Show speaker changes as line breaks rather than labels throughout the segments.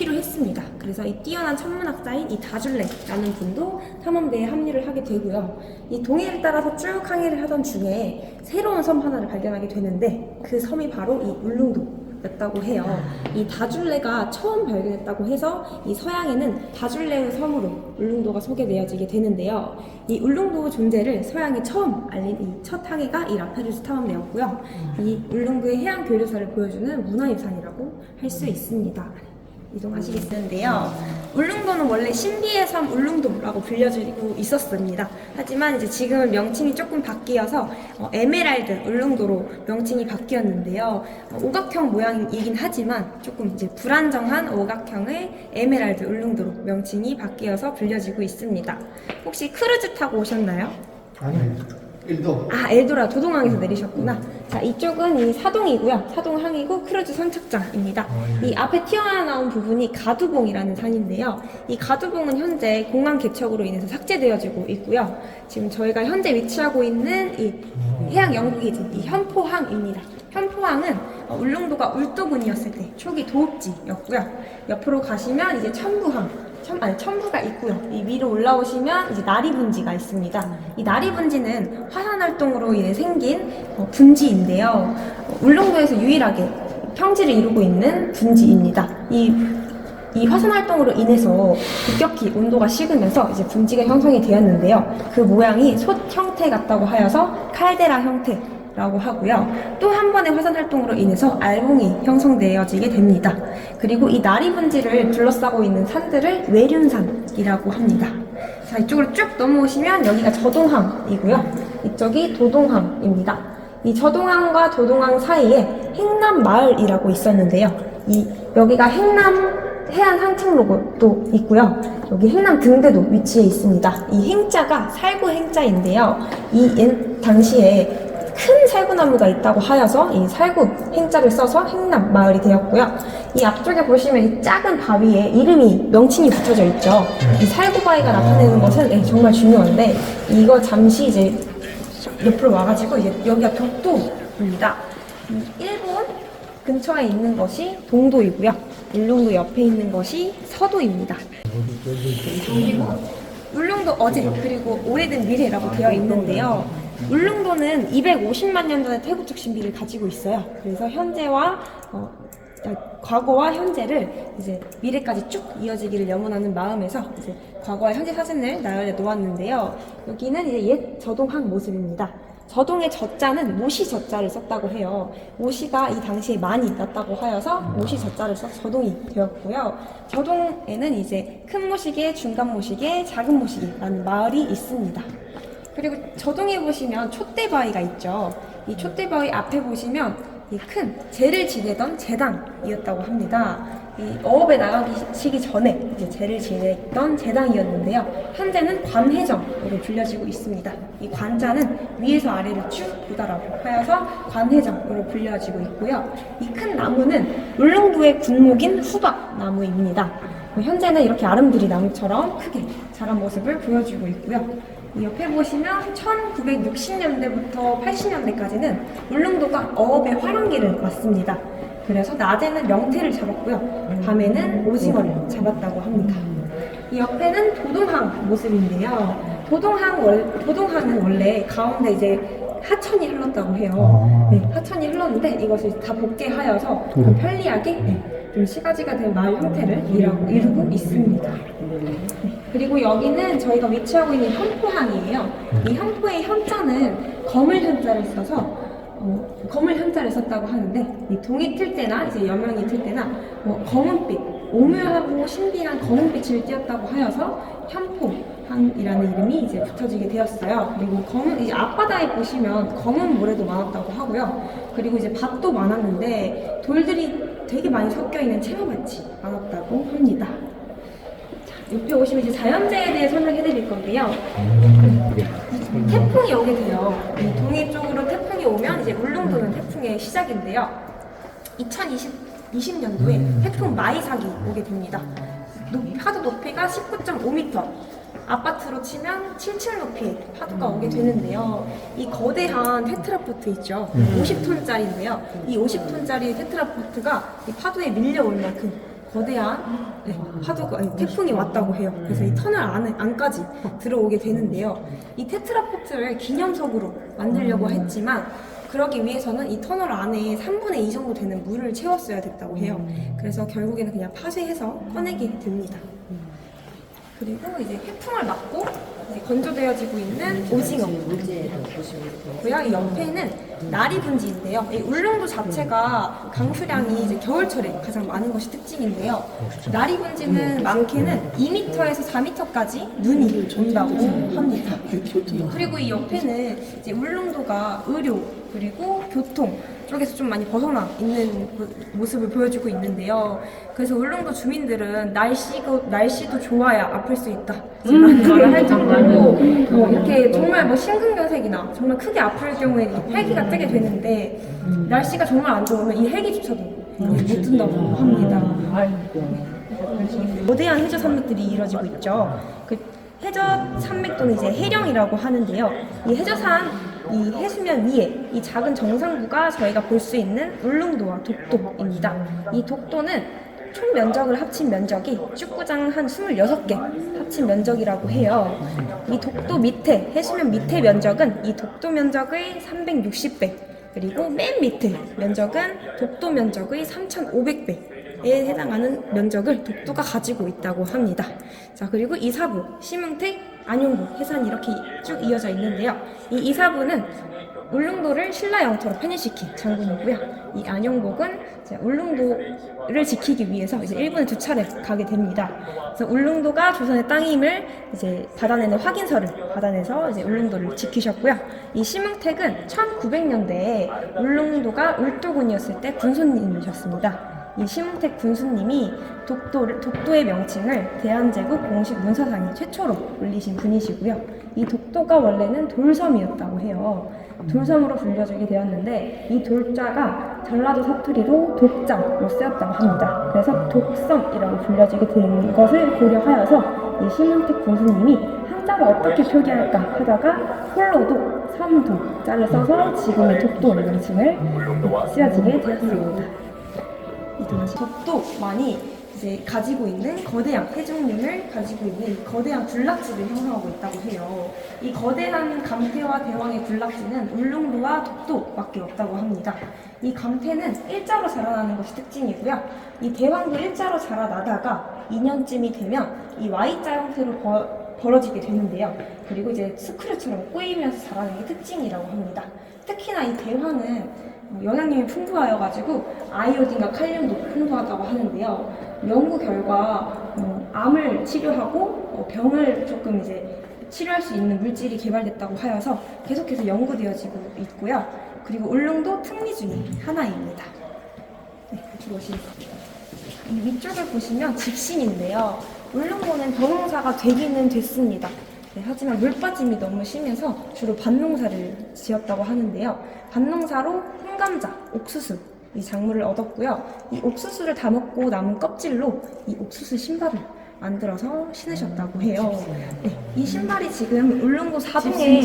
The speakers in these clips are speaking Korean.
필요했습니다. 그래서 이 뛰어난 천문학자인 이 다줄레라는 분도 탐험대에 합류를 하게 되고요. 이 동해를 따라서 쭉 항해를 하던 중에 새로운 섬 하나를 발견하게 되는데 그 섬이 바로 이 울릉도였다고 해요. 이 다줄레가 처음 발견했다고 해서 이 서양에는 다줄레의 섬으로 울릉도가 소개되어지게 되는데요. 이 울릉도 존재를 서양이 처음 알린 이 첫 항해가 이 라페루스 탐험대였고요. 이 울릉도의 해양 교류사를 보여주는 문화유산이라고 할 수 있습니다. 이동하시겠는데요. 울릉도는 원래 신비의 섬 울릉도라고 불려지고 있었습니다. 하지만 이제 지금은 명칭이 조금 바뀌어서 에메랄드 울릉도로 명칭이 바뀌었는데요. 오각형 모양이긴 하지만 조금 이제 불안정한 오각형의 에메랄드 울릉도로 명칭이 바뀌어서 불려지고 있습니다. 혹시 크루즈 타고 오셨나요?
아니요.
엘도라 도동항에서 내리셨구나. 자, 이쪽은 이 사동이고요. 사동항이고 크루즈 선착장입니다. 이 앞에 튀어나온 부분이 가두봉이라는 산인데요. 이 가두봉은 현재 공항 개척으로 인해서 삭제되어지고 있고요. 지금 저희가 현재 위치하고 있는 이 해양 연구기지, 이 현포항입니다. 현포항은 울릉도가 울도군이었을 때 초기 도읍지였고요. 옆으로 가시면 이제 천부가 있고요. 이 위로 올라오시면 이제 나리분지가 있습니다. 이 나리분지는 화산활동으로 인해 생긴 분지인데요. 울릉도에서 유일하게 평지를 이루고 있는 분지입니다. 이 화산활동으로 인해서 급격히 온도가 식으면서 이제 분지가 형성이 되었는데요. 그 모양이 솥 형태 같다고 하여서 칼데라 형태라고 하고요. 또 한 번의 화산 활동으로 인해서 알봉이 형성되어지게 됩니다. 그리고 이 나리분지를 둘러싸고 있는 산들을 외륜산이라고 합니다. 자, 이쪽으로 쭉 넘어오시면 여기가 저동항이고요. 이쪽이 도동항입니다. 이 저동항과 도동항 사이에 행남마을이라고 있었는데요. 여기가 행남 해안 상층로도 있고요. 여기 행남 등대도 위치해 있습니다. 이 행자가 살구 행자인데요. 당시에 큰 살구나무가 있다고 하여서 이 살구 행자를 써서 행남 마을이 되었고요. 이 앞쪽에 보시면 이 작은 바위에 명칭이 붙여져 있죠. 이 살구바위가 나타내는 것은 정말 중요한데 이거 잠시 이제 옆으로 와가지고 이제 여기가 독도입니다. 일본 근처에 있는 것이 동도이고요. 울릉도 옆에 있는 것이 서도입니다. 그리고 울릉도 어제 그리고 오래된 미래라고 되어 있는데요. 울릉도는 250만 년 전의 태국적 신비를 가지고 있어요. 그래서 과거와 현재를 이제 미래까지 쭉 이어지기를 염원하는 마음에서 이제 과거와 현재 사진을 나열해 놓았는데요. 여기는 이제 옛 저동항 모습입니다. 저동의 저자는 모시 저자를 썼다고 해요. 모시가 이 당시에 많이 났다고 하여서 모시 저자를 써서 저동이 되었고요. 저동에는 이제 큰 모시계, 중간 모시계, 작은 모시계라는 마을이 있습니다. 그리고 저동에 보시면 촛대바위가 있죠. 이 촛대바위 앞에 보시면 이 큰 제를 지내던 제당이었다고 합니다. 이 어업에 나가시기 전에 이제 제를 지내던 제당이었는데요. 현재는 관해정으로 불려지고 있습니다. 이 관자는 위에서 아래를 쭉 보다라고 하여서 관해정으로 불려지고 있고요. 이 큰 나무는 울릉도의 군목인 후박나무입니다. 현재는 이렇게 아름드리 나무처럼 크게 자란 모습을 보여주고 있고요. 이 옆에 보시면 1960년대부터 80년대까지는 울릉도가 어업의 화랑기를 맞습니다. 그래서 낮에는 명태를 잡았고요. 밤에는 오징어를 잡았다고 합니다. 이 옆에는 도동항 모습인데요. 도동항은 원래 가운데 이제 하천이 흘렀다고 해요. 네, 하천이 흘렀는데 이것을 다 복개하여서 좀 편리하게 좀 시가지가 된 마을 형태를 이루고 있습니다. 그리고 여기는 저희가 위치하고 있는 현포항이에요. 이 현포의 현자는 검을 현자를 써서 검을 현자를 썼다고 하는데 이 동이 틀 때나 이제 여명이 틀 때나 검은빛, 오묘하고 신비한 검은빛을 띄었다고 하여서 현포항이라는 이름이 이제 붙여지게 되었어요. 그리고 이제 앞바다에 보시면 검은 모래도 많았다고 하고요. 그리고 이제 밭도 많았는데 돌들이 되게 많이 섞여 있는 채마밭이 많았다고 합니다. 옆에 오시면 이제 자연재해에 대해 설명해 드릴 건데요. 태풍이 오게 돼요. 이 동해 쪽으로 태풍이 오면 이제 울릉도는 태풍의 시작인데요. 2020년도에 태풍 마이삭이 오게 됩니다. 파도 높이가 19.5m, 아파트로 치면 7층 높이의 파도가 오게 되는데요. 이 거대한 테트라포트 있죠. 50톤짜리인데요. 이 50톤짜리 테트라포트가 이 파도에 밀려올 만큼 거대한 파도가 태풍이 왔다고 해요. 그래서 이 터널 안까지 들어오게 되는데요. 이 테트라포트를 기념석으로 만들려고 했지만 그러기 위해서는 이 터널 안에 3분의 2 정도 되는 물을 채웠어야 됐다고 해요. 그래서 결국에는 그냥 파쇄해서 꺼내게 됩니다. 그리고 이제 해풍을 맞고 이제 건조되어지고 있는 오징어. 이 옆에는 나리분지인데요. 이 울릉도 자체가 강수량이 이제 겨울철에 가장 많은 것이 특징인데요. 나리분지는 많게는 2m에서 4m까지 눈이 온다고 합니다. 그리고 이 옆에는 이제 울릉도가 의료 그리고 교통 쪽에서 좀 많이 벗어나 있는 모습을 보여주고 있는데요. 그래서 울릉도 주민들은 날씨도 좋아야 아플 수 있다 라는 말을 할 정도로 이렇게 정말 뭐 심근경색이나 정말 크게 아플 경우에 헬기가 뜨게 되는데 날씨가 정말 안 좋으면 이 헬기조차도 못 뜬다고 합니다. 거대한 해저 산맥들이 이루어지고 있죠. 그 해저 산맥 또는 이제 해령이라고 하는데요. 이 해저산 이 해수면 위에 이 작은 정상부가 저희가 볼 수 있는 울릉도와 독도입니다. 이 독도는 총 면적을 합친 면적이 축구장 한 26개 합친 면적이라고 해요. 이 독도 밑에 해수면 밑에 면적은 이 독도 면적의 360배 그리고 맨 밑에 면적은 독도 면적의 3,500배에 해당하는 면적을 독도가 가지고 있다고 합니다. 자, 그리고 이사부, 심흥택, 안용복, 해산이 이렇게 쭉 이어져 있는데요. 이 이사부는 울릉도를 신라 영토로 편입시킨 장군이고요. 이 안용복은 이제 울릉도를 지키기 위해서 이제 일본에 2차례 가게 됩니다. 그래서 울릉도가 조선의 땅임을 이제 받아내는 확인서를 받아내서 이제 울릉도를 지키셨고요. 이 심흥택은 1900년대에 울릉도가 울도군이었을 때 군수님이셨습니다. 이 심흥택 군수님이 독도의 명칭을 대한제국 공식 문서상에 최초로 올리신 분이시고요. 이 독도가 원래는 돌섬이었다고 해요. 돌섬으로 불려지게 되었는데 이 돌자가 전라도 사투리로 독자로 쓰였다고 합니다. 그래서 독섬이라고 불려지게 된 것을 고려하여서 이 심흥택 군수님이 한자를 어떻게 표기할까 하다가 홀로도 섬도자를 써서 지금의 독도 명칭을 쓰여지게 되었습니다. 독도만이 이제 가지고 있는 거대한 해중림을 가지고 있는 이 거대한 군락지를 형성하고 있다고 해요. 이 거대한 감태와 대왕의 군락지는 울릉도와 독도밖에 없다고 합니다. 이 감태는 일자로 자라나는 것이 특징이고요. 이 대왕도 일자로 자라나다가 2년쯤이 되면 이 Y자 형태로 벌어지게 되는데요. 그리고 이제 스크류처럼 꼬이면서 자라는 게 특징이라고 합니다. 특히나 이 대왕은 영양력이 풍부하여가지고 아이오딘과 칼륨도 풍부하다고 하는데요. 연구 결과 암을 치료하고 병을 조금 이제 치료할 수 있는 물질이 개발됐다고 하여서 계속해서 연구되어지고 있고요. 그리고 울릉도 특리 중에 하나입니다. 네, 이쪽으로 오시면 이 위쪽을 보시면 직신인데요. 울릉도는 벼농사가 되기는 됐습니다. 네, 하지만 물빠짐이 너무 심해서 주로 밭농사를 지었다고 하는데요. 밭농사로 홍감자, 옥수수 이 작물을 얻었고요. 이 옥수수를 다 먹고 남은 껍질로 이 옥수수 신발을 만들어서 신으셨다고 해요. 네, 이 신발이 지금 울릉도 사동에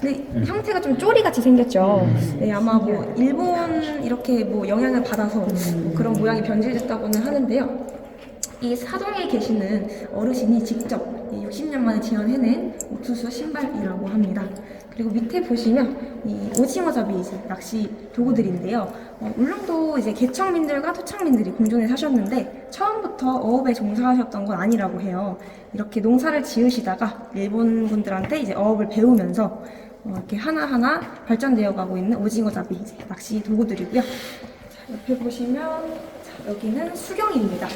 네, 형태가 좀 쪼리같이 생겼죠. 네, 아마 뭐 일본 이렇게 뭐 영향을 받아서 뭐 그런 모양이 변질됐다고는 하는데요. 이 사동에 계시는 어르신이 직접 60년 만에 재현해낸 옥수수 신발이라고 합니다. 그리고 밑에 보시면 이 오징어잡이 이제 낚시 도구들인데요. 울릉도 이제 개척민들과 토착민들이 공존해 사셨는데 처음부터 어업에 종사하셨던 건 아니라고 해요. 이렇게 농사를 지으시다가 일본 분들한테 이제 어업을 배우면서 이렇게 하나하나 발전되어 가고 있는 오징어잡이 이제 낚시 도구들이고요. 자, 옆에 보시면 여기는 수경입니다.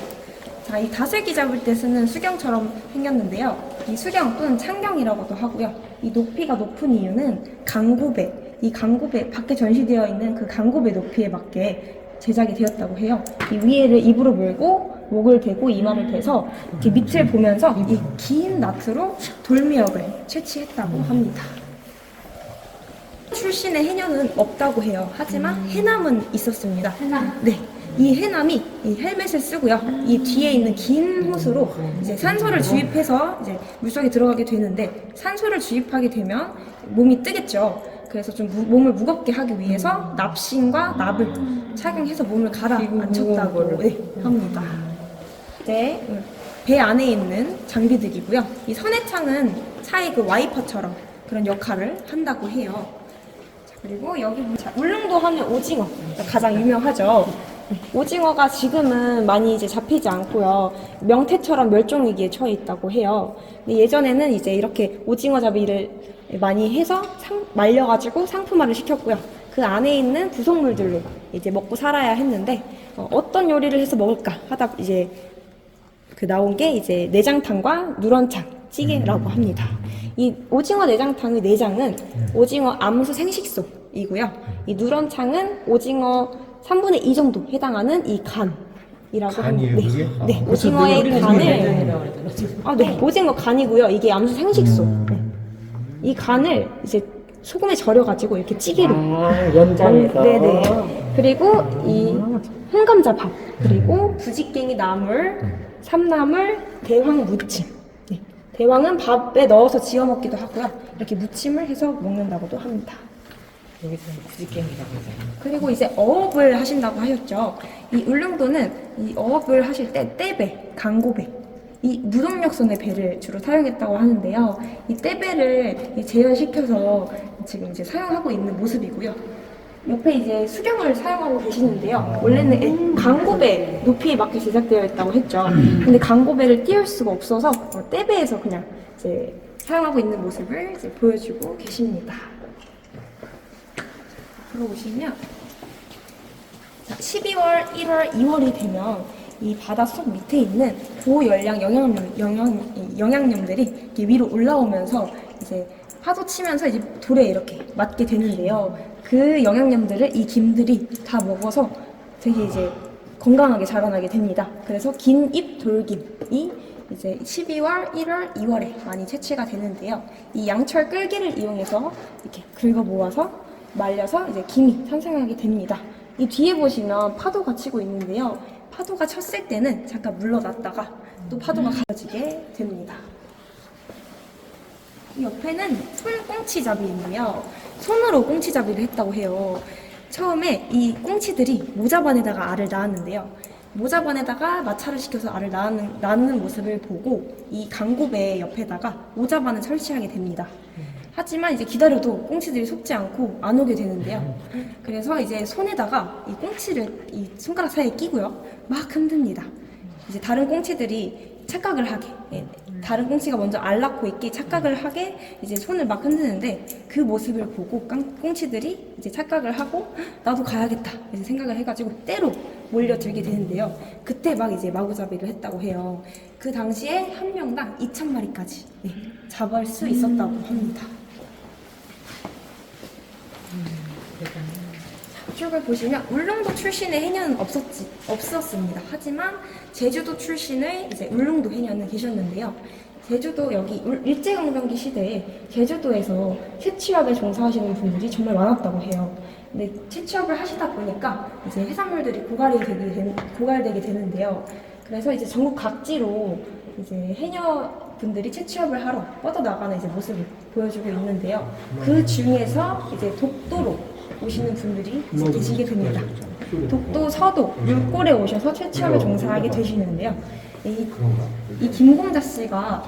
자, 이 다슬기 잡을 때 쓰는 수경처럼 생겼는데요. 이 수경 또는 창경이라고도 하고요. 이 높이가 높은 이유는 강고배, 이 강고배 밖에 전시되어 있는 그 강고배 높이에 맞게 제작이 되었다고 해요. 이 위에를 입으로 물고 목을 대고 이마를 대서 이렇게 밑을 보면서 이 긴 나트로 돌미역을 채취했다고 합니다. 출신의 해녀는 없다고 해요. 하지만 해남은 있었습니다. 해남? 네. 이 해남이 이 헬멧을 쓰고요. 이 뒤에 있는 긴 호스로 이제 산소를 주입해서 이제 물속에 들어가게 되는데 산소를 주입하게 되면 몸이 뜨겠죠. 그래서 좀 몸을 무겁게 하기 위해서 납신과 납을 착용해서 몸을 가라앉혔다고 합니다. 이제 배 안에 있는 장비들이고요. 이 선해창은 차의 그 와이퍼처럼 그런 역할을 한다고 해요. 자, 그리고 여기 보면 울릉도 하면 오징어 가장 유명하죠. 오징어가 지금은 많이 이제 잡히지 않고요. 명태처럼 멸종위기에 처해 있다고 해요. 근데 예전에는 이제 이렇게 오징어 잡이를 많이 해서 말려가지고 상품화를 시켰고요. 그 안에 있는 부속물들로 이제 먹고 살아야 했는데 어떤 요리를 해서 먹을까 하다 이제 그 나온 게 이제 내장탕과 누런창 찌개라고 합니다. 이 오징어 내장탕의 내장은 오징어 암수 생식소이고요. 이 누런창은 오징어 3분의 2 정도 해당하는 이 간이라고 합니다. 네, 오징어의 간을 네, 오징어 간이고요. 이게 암수 생식소. 네. 이 간을 이제 소금에 절여가지고 이렇게 찌개로
연장해서.
네네. 그리고 이 홍감자밥, 그리고 부지깽이 나물, 삼나물, 대황 무침. 네. 대황은 밥에 넣어서 지어 먹기도 하고요. 이렇게 무침을 해서 먹는다고도 합니다.
여기서는 부지깽이라고 하잖아요.
그리고 이제 어업을 하신다고 하셨죠. 이 울릉도는 이 어업을 하실 때 떼배, 강고배, 이 무동력선의 배를 주로 사용했다고 하는데요. 이 떼배를 재현시켜서 지금 이제 사용하고 있는 모습이고요. 옆에 이제 수경을 사용하고 계시는데요. 원래는 강고배 높이에 맞게 제작되어 있다고 했죠. 근데 강고배를 띄울 수가 없어서 떼배에서 그냥 이제 사용하고 있는 모습을 이제 보여주고 계십니다. 들어오시면 12월, 1월, 2월이 되면 이 바닷속 밑에 있는 고열량 영양염들이 이렇게 위로 올라오면서 이제 파도 치면서 이제 돌에 이렇게 맞게 되는데요. 그 영양염들을 이 김들이 다 먹어서 되게 이제 건강하게 자라나게 됩니다. 그래서 긴잎 돌김이 이제 12월, 1월, 2월에 많이 채취가 되는데요. 이 양철 끌기를 이용해서 이렇게 긁어 모아서 말려서 이제 김이 탄생하게 됩니다. 이 뒤에 보시면 파도가 치고 있는데요. 파도가 쳤을 때는 잠깐 물러났다가 또 파도가 가라지게 됩니다. 이 옆에는 손꽁치잡이인데요. 손으로 꽁치잡이를 했다고 해요. 처음에 이 꽁치들이 모자반에다가 알을 낳았는데요. 모자반에다가 마찰을 시켜서 알을 낳는 모습을 보고 이 강고배 옆에다가 모자반을 설치하게 됩니다. 하지만 이제 기다려도 꽁치들이 속지 않고 안 오게 되는데요. 그래서 이제 손에다가 이 꽁치를 이 손가락 사이에 끼고요. 막 흔듭니다. 이제 다른 꽁치들이 착각을 하게, 다른 꽁치가 먼저 알 낳고 있기 착각을 하게 이제 손을 막 흔드는데 그 모습을 보고 꽁치들이 이제 착각을 하고 나도 가야겠다 이제 생각을 해가지고 떼로 몰려들게 되는데요. 그때 막 이제 마구잡이를 했다고 해요. 그 당시에 한 명당 2,000마리까지 잡을 수 있었다고 합니다. 이쪽을 보시면 울릉도 출신의 해녀는 없었습니다. 하지만 제주도 출신의 이제 울릉도 해녀는 계셨는데요. 제주도 여기 일제강점기 시대에 제주도에서 채취업에 종사하시는 분들이 정말 많았다고 해요. 근데 채취업을 하시다 보니까 이제 해산물들이 고갈되게 되는데요. 그래서 이제 전국 각지로 이제 해녀분들이 채취업을 하러 뻗어나가는 이제 모습을 보여주고 있는데요. 그 중에서 이제 독도로 오시는 분들이 이제 계시게 됩니다. 독도, 서도, 물골에 오셔서 채취업에 종사하게 되시는데요. 이 김공자 씨가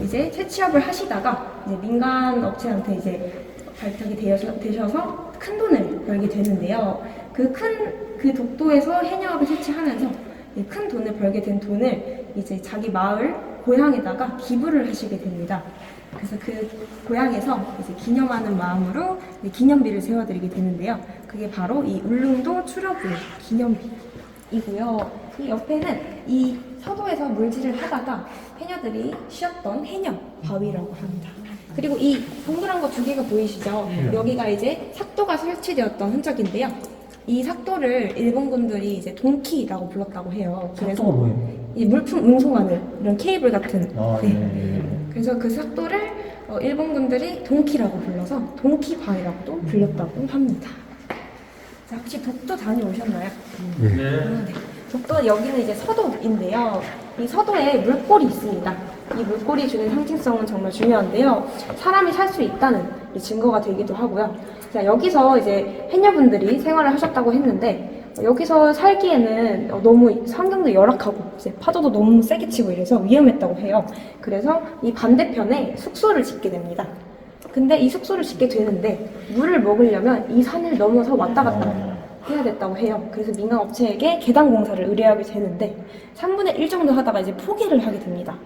이제 채취업을 하시다가 이제 민간 업체한테 이제 발탁이 되셔서 큰 돈을 벌게 되는데요. 그 독도에서 해녀업을 채취하면서 큰 돈을 벌게 된 돈을 이제 자기 마을 고향에다가 기부를 하시게 됩니다. 그래서 그 고향에서 이제 기념하는 마음으로 기념비를 세워드리게 되는데요. 그게 바로 이 울릉도 출어부의 기념비이고요. 이 옆에는 이 서도에서 물질을 하다가 해녀들이 쉬었던 해녀 바위라고 합니다. 그리고 이 동그란 거 2개가 보이시죠? 여기가 이제 삭도가 설치되었던 흔적인데요. 이 삭도를 일본군들이 이제 동키라고 불렀다고 해요. 그래서 이 물품 운송하는 이런 케이블 같은. 그래서 그 삭도를 일본군들이 동키라고 불러서 동키바위라고도 불렸다고 합니다. 자, 혹시 독도 다녀오셨나요? 네. 독도 여기는 이제 서도인데요. 이 서도에 물골이 있습니다. 이 물골이 주는 상징성은 정말 중요한데요. 사람이 살 수 있다는 증거가 되기도 하고요. 자, 여기서 이제 해녀분들이 생활을 하셨다고 했는데 여기서 살기에는 너무 환경도 열악하고 이제 파도도 너무 세게 치고 이래서 위험했다고 해요. 그래서 이 반대편에 숙소를 짓게 됩니다. 근데 이 숙소를 짓게 되는데 물을 먹으려면 이 산을 넘어서 왔다 갔다 해야 됐다고 해요. 그래서 민간업체에게 계단 공사를 의뢰하게 되는데 3분의 1 정도 하다가 이제 포기를 하게 됩니다.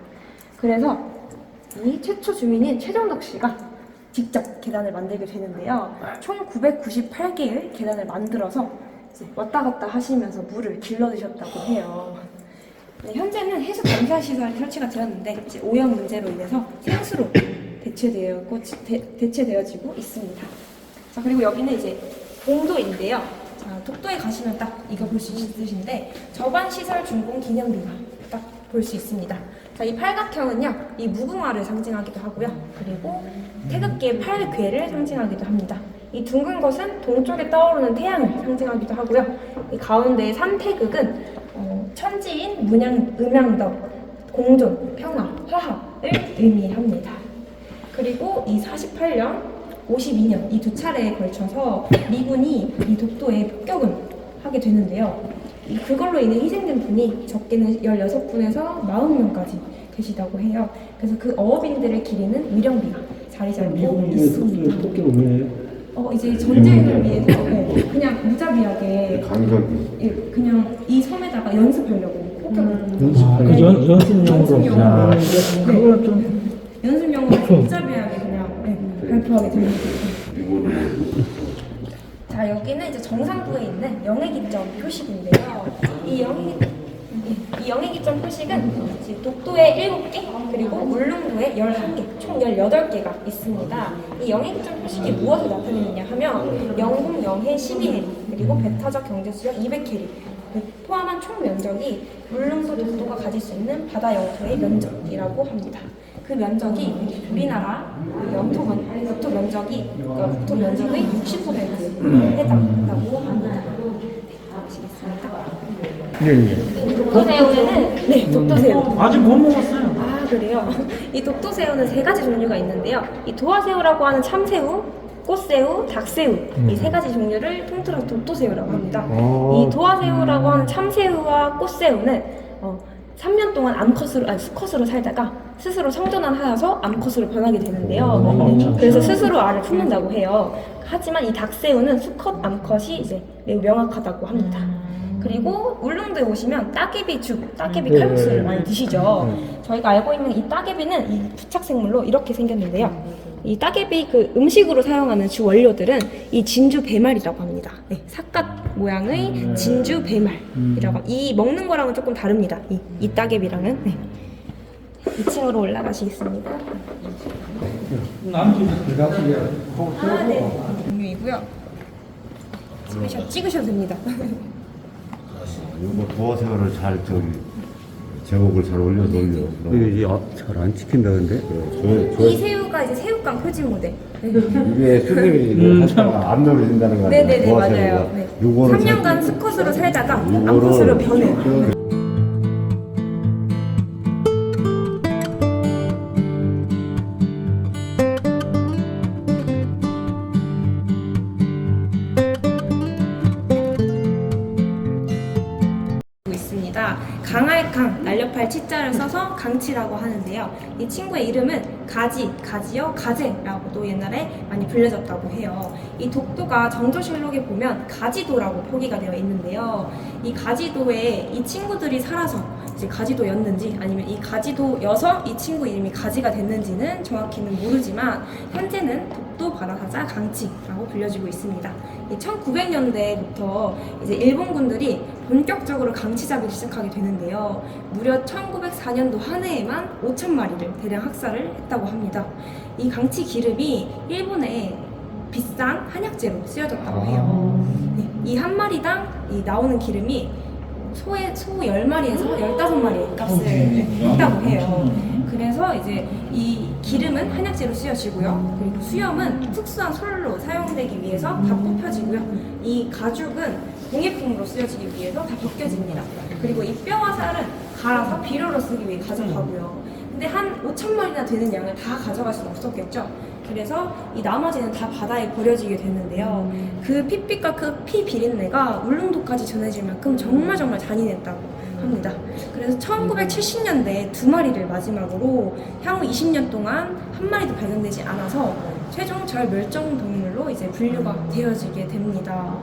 그래서 이 최초 주민인 최정덕 씨가 직접 계단을 만들게 되는데요. 총 998개의 계단을 만들어서 이제 왔다 갔다 하시면서 물을 길러드셨다고 해요. 네, 현재는 해수 검사 시설이 설치가 되었는데 이제 오염 문제로 인해서 생수로 대체되어지고 있습니다. 자, 그리고 여기는 이제 봉도인데요. 자, 독도에 가시면 딱 이거 볼 수 있으신데 저반시설 준공 기념비가 딱 볼 수 있습니다. 자, 이 팔각형은요, 이 무궁화를 상징하기도 하고요. 그리고 태극기의 팔괘를 상징하기도 합니다. 이 둥근 것은 동쪽에 떠오르는 태양을 상징하기도 하고요. 이 가운데의 산태극은 천지인 음양덕, 공존, 평화, 화합을 의미합니다. 그리고 이 48년, 52년 이 두 차례에 걸쳐서 미군이 이 독도에 폭격을 하게 되는데요. 그걸로 인해 희생된 분이 적게는 16분에서 40명까지 계시다고 해요. 그래서 그 어업인들을 기리는 위령비가 자리 잡고 있습니다.
폭격을 왜 해요?
이제 전쟁을 위해서 그냥 무자비하게
강력히
그냥 이 섬에다가 연습하려고 폭격을
연습용으로 그냥
그걸 좀
연습용으로 무자비하게 그냥 발표하게 됩니다. 자, 여기는 이제 정상부에 있는 영해기점 표식인데요. 이 영해기점 표식은 이제 독도에 7개, 그리고 울릉도에 11개, 총 18개가 있습니다. 이 영해기점 표식이 무엇을 나타내느냐 하면 영공, 영해 12해리, 그리고 배타적 경제수역 200해리, 포함한 총 면적이 울릉도 독도가 가질 수 있는 바다 영토의 면적이라고 합니다. 그 면적이 우리나라 영토 면적이 국토 면적의 60%에 해당한다고 합니다. 아시겠습니까? 독도새우에는 독도새우.
아직 못 먹었어요.
아, 그래요? 이 독도새우는 3가지 종류가 있는데요. 이 도화새우라고 하는 참새우, 꽃새우, 닭새우 이 3가지 종류를 통틀어서 독도새우라고 합니다. 이 도화새우라고 하는 참새우와 꽃새우는 3년 동안 수컷으로 살다가 스스로 성전환하여서 암컷으로 변하게 되는데요. 그래서 스스로 알을 품는다고 해요. 하지만 이 닭새우는 수컷, 암컷이 이제 매우 명확하다고 합니다. 그리고 울릉도에 오시면 따개비 칼국수를 많이 드시죠. 저희가 알고 있는 이 따개비는 이 부착생물로 이렇게 생겼는데요. 이 따개비 그 음식으로 사용하는 주 원료들은 이 진주 배말이라고 합니다. 네, 삿갓 모양의 진주 배말이라고 합니다. 이 먹는 거랑은 조금 다릅니다. 이 따개비랑은. 네. 2층으로 올라가시겠습니다. 네. 종류이고요. 찍으셔도 됩니다.
이거 도화새우를 잘 제목을 잘 올려.
이게 잘안 찍힌다는데?
이 새우가 이제 새우깡 표지 모델.
이게 수님이 하다가 암노를 준다는 거 아니에요?
네네네, 맞아요. 네. 3년간 수컷으로 살다가 암컷으로 변해요. 강할강, 날렵할 치자를 써서 강치라고 하는데요. 이 친구의 이름은 가지요, 가재라고도 옛날에 많이 불려졌다고 해요. 이 독도가 정조실록에 보면 가지도라고 표기가 되어 있는데요. 이 가지도에 이 친구들이 살아서 이제 가지도였는지 아니면 이 가지도여서 이 친구 이름이 가지가 됐는지는 정확히는 모르지만 현재는 독도 바다사자 강치라고 불려지고 있습니다. 1900년대부터 이제 일본군들이 본격적으로 강치 잡이를 시작하게 되는데요. 무려 1904년도 한 해에만 5,000마리를 대량 학살을 했다고 합니다. 이 강치 기름이 일본의 비싼 한약재로 쓰여졌다고 해요. 네, 이 한 마리당 나오는 기름이 소 10마리에서 15마리의 값을 했다고 해요. 그래서 이제 이 기름은 한약재로 쓰여지고요. 그리고 수염은 특수한 솔로 사용되기 위해서 다 뽑혀지고요. 이 가죽은 공예품으로 쓰여지기 위해서 다 벗겨집니다. 그리고 이 뼈와 살은 갈아서 비료로 쓰기 위해 가져가고요. 근데 한 5,000마리나 되는 양을 다 가져갈 수는 없었겠죠. 그래서 이 나머지는 다 바다에 버려지게 되는데요. 그 핏빛과 그 피 비린내가 울릉도까지 전해질 만큼 정말 잔인했다고 합니다. 그래서 1970년대에 2마리를 마지막으로 향후 20년 동안 한 마리도 발견되지 않아서 최종 절 멸종 동물로 이제 분류가 되어지게 됩니다.